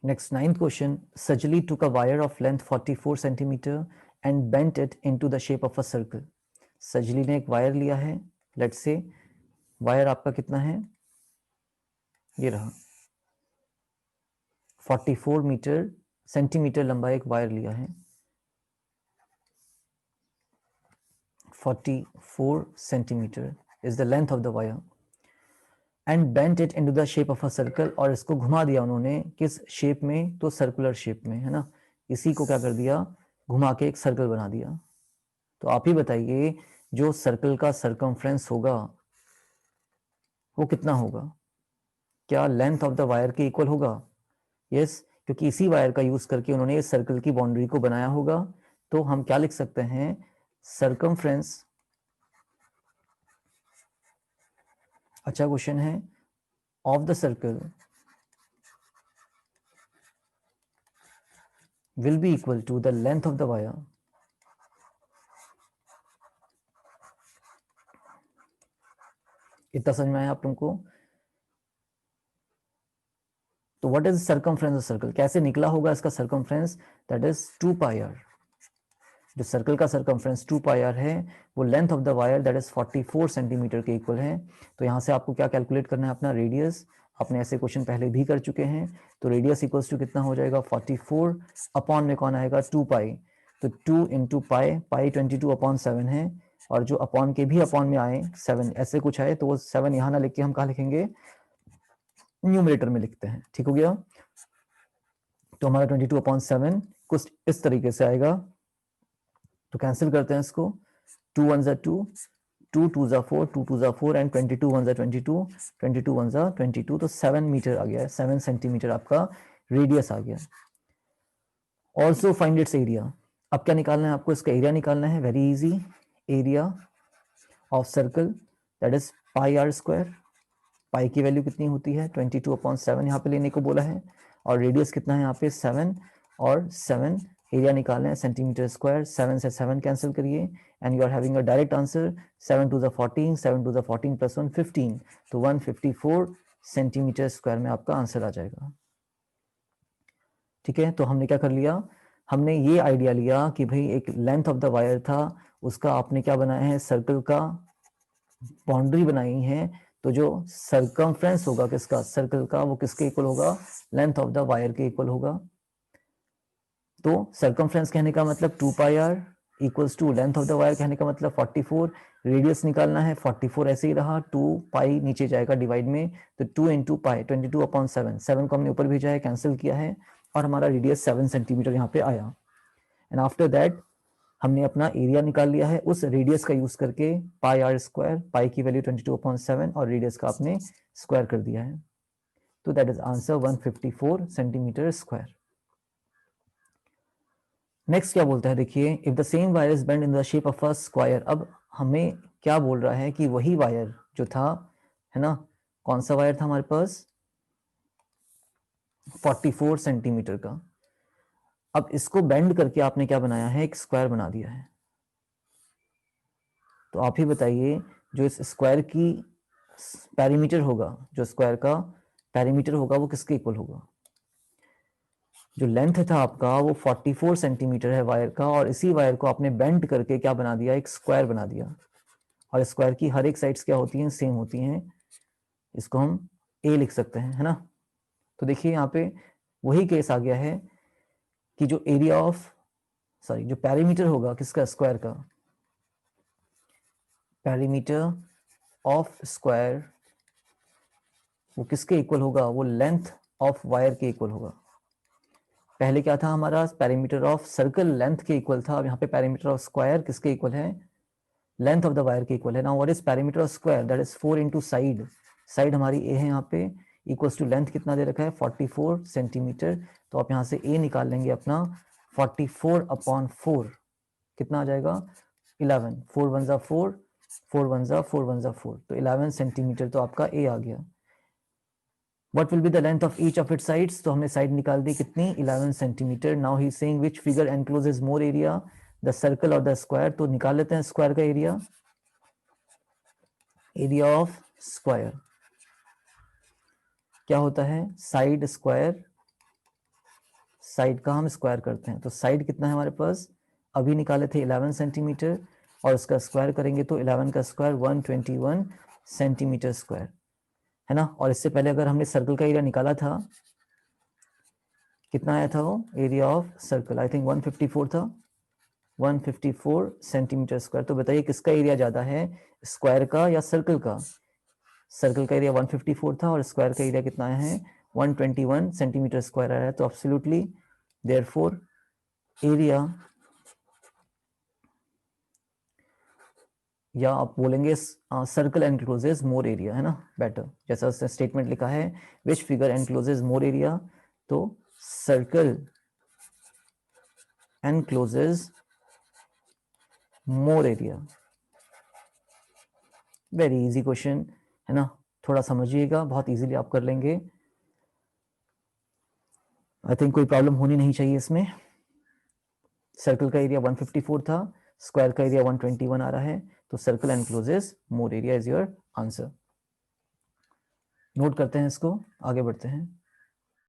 Next, ninth question. Sajali took a wire of length 44 centimeter and bent it into the shape of a circle. सजली ने एक wire लिया है, let's say wire आपका कितना है, ये रहा 44 मीटर सेंटीमीटर लंबा एक वायर लिया है, 44 centimetre is the length of the wire and bent it into the shape of a circle, और इसको घुमा दिया उन्होंने किस शेप में, तो सर्कुलर शेप में, है ना। इसी को क्या कर दिया, घुमा के एक सर्कल बना दिया। तो आप ही बताइए जो सर्कल का सर्कमफ्रेंस होगा वो कितना होगा, क्या लेंथ ऑफ द वायर के इक्वल होगा? यस, क्योंकि इसी वायर का यूज करके उन्होंने इस सर्कल की बाउंड्री को बनाया होगा। तो हम क्या लिख सकते हैं, सर्कमफ्रेंस, अच्छा क्वेश्चन है, of the circle will be equal to the length of the wire इतना समझ में आया आप तुमको? तो what is circumference of circle, कैसे निकला होगा इसका circumference, that is 2 pi R. जो सर्कल का सर्कमफ्रेंस 2 पाई आर है वो length of the wire that is 44 centimetre के इक्वल है। तो यहाँ से आपको क्या कैलकुलेट करना है, अपना रेडियस। आपने ऐसे क्वेश्चन पहले भी कर चुके हैं। तो रेडियस इक्वल्स टू कितना हो जाएगा, 44 अपॉन में कौन आएगा, 2 पाई। तो 2 इंटू पाई, पाई 22/7 है, और जो अपॉन के भी अपॉन में आए 7 ऐसे कुछ आए तो वो 7 यहाँ ना लिख के हम कहाँ लिखेंगे, न्यूमरेटर में लिखते हैं, ठीक हो गया। तो हमारा 22/7 कुछ इस तरीके से आएगा। तो कैंसिल करते हैं इसको, 2 1 जा 2, 2 2 जा 4, 2 2 जा 4 एंड 22 1 जा 22, 22 1 जा 22, तो 7 मीटर आ गया है, 7 सेंटीमीटर आपका रेडियस आ गया। Also find its area. अब क्या निकालना है आपको, इसका एरिया निकालना है, very easy. Area of circle that is pi r square. Pi की वैल्यू कितनी होती है, 22/7 यहाँ पे लेने को बोला है, और रेडियस कितना है यहाँ पे 7, और 7 एरिया निकालना है सेंटीमीटर स्क्वायर। 7 से 7 कैंसिल करिए and you are having a direct answer, 7 2 ज़ा 14, 7 2 ज़ा 14 प्लस 1 15, तो 154 सेंटीमीटर स्क्वायर में आपका आंसर आ जाएगा। ठीक है, तो हमने क्या कर लिया, हमने ये आइडिया लिया कि भाई एक लेंथ ऑफ द वायर था, उसका आपने क्या बनाया है, सर्कल का बाउंड्री बनाई है। तो जो सर्कमफ्रेंस होगा किसका, सर्कल का, वो किसके इक्वल होगा, लेंथ ऑफ द वायर के इक्वल होगा। तो सर्कमफ्रेंस कहने का मतलब 2 pi r equals to length of the wire कहने का मतलब 44। रेडियस निकालना है, 44 ऐसे ही रहा, 2 पाई नीचे जाएगा डिवाइड में, तो 2 इंटू पाई 22/7, 7 को हमने ऊपर भेजा है, कैंसिल किया है, और हमारा रेडियस 7 सेंटीमीटर यहाँ पे आया। एंड आफ्टर दैट हमने अपना एरिया निकाल लिया है उस रेडियस का यूज करके, पाई आर स्क्वायर, पाई की वैल्यू 22/7 और रेडियस का आपने स्क्वायर कर दिया है। तो that is answer 154 centimetre square. Next क्या बोलता है, देखिए, if the same wire is bend in the shape of a square. अब हमें क्या बोल रहा है कि वही वायर जो था, है ना, कौन सा वायर था हमारे पास, 44 सेंटीमीटर का। अब इसको बेंड करके आपने क्या बनाया है, एक स्क्वायर बना दिया है। तो आप ही बताइए, जो इस स्क्वायर की पेरीमीटर होगा, जो स्क्वायर का पेरीमीटर होगा वो किसके इक्वल होगा। जो लेंथ था आपका वो 44 सेंटीमीटर है वायर का, और इसी वायर को आपने बेंड करके क्या बना दिया, एक स्क्वायर बना दिया। और स्क्वायर की हर एक साइड्स क्या होती हैं, सेम होती हैं। इसको हम ए लिख सकते हैं, है ना। तो देखिए यहाँ पे वही केस आ गया है कि जो एरिया ऑफ, सॉरी, जो पेरीमीटर होगा किसका, स्क्वायर का, पेरीमीटर ऑफ स्क्वायर वो किसके इक्वल होगा, वो लेंथ ऑफ वायर के इक्वल होगा। पहले क्या था हमारा, पेरीमीटर ऑफ सर्कल लेंथ के इक्वल था, अब यहाँ पे पेरीमीटर ऑफ स्क्वायर किसके इक्वल है, लेंथ ऑफ द वायर के इक्वल है। Now what is perimeter of square, that is 4 into side, side हमारी ए है यहाँ पे, इक्वल्स टू लेंथ कितना दे रखा है, 44 सेंटीमीटर। तो आप यहाँ से ए निकाल लेंगे अपना, 44/4 कितना आ जाएगा, 11, 4 1 जा 4, 4 1 जा 4 1 जा 4, तो 11 सेंटीमीटर तो आपका ए आ गया। What will be the length of each of its sides? तो हमने साइड निकाल दी कितनी, 11 centimetre. Now he saying which figure encloses more area, the circle or the square। तो निकाल लेते हैं स्क्वायर का एरिया, एरिया ऑफ स्क्वायर क्या होता है, साइड स्क्वायर साइड का हम स्क्वायर करते हैं। तो साइड कितना है हमारे पास, अभी निकाले थे 11 सेंटीमीटर, और उसका स्क्वायर करेंगे तो 11 का स्क्वायर 121 सेंटीमीटर स्क्वायर, है ना। और इससे पहले अगर हमने सर्कल का एरिया निकाला था, कितना आया था वो area of circle, I think 154 था, 154 सेंटीमीटर स्क्वायर। तो बताइए किसका एरिया ज्यादा है, स्क्वायर का या सर्कल का। सर्कल का एरिया 154 था और स्क्वायर का एरिया कितना आया है 121 सेंटीमीटर स्क्वायर आया है। तो एब्सोल्युटली देयरफॉर एरिया, या आप बोलेंगे सर्कल एनक्लोजेस मोर एरिया, है ना, बेटर। जैसा उसने स्टेटमेंट लिखा है which figure encloses more area, तो circle encloses more area. Very easy question, है ना, थोड़ा समझिएगा, बहुत इजीली आप कर लेंगे। आई थिंक कोई प्रॉब्लम होनी नहीं चाहिए इसमें। सर्कल का एरिया 154 था, स्क्वायर का एरिया 121 आ रहा है, तो circle encloses more area is your answer. Note करते हैं इसको, आगे बढ़ते हैं।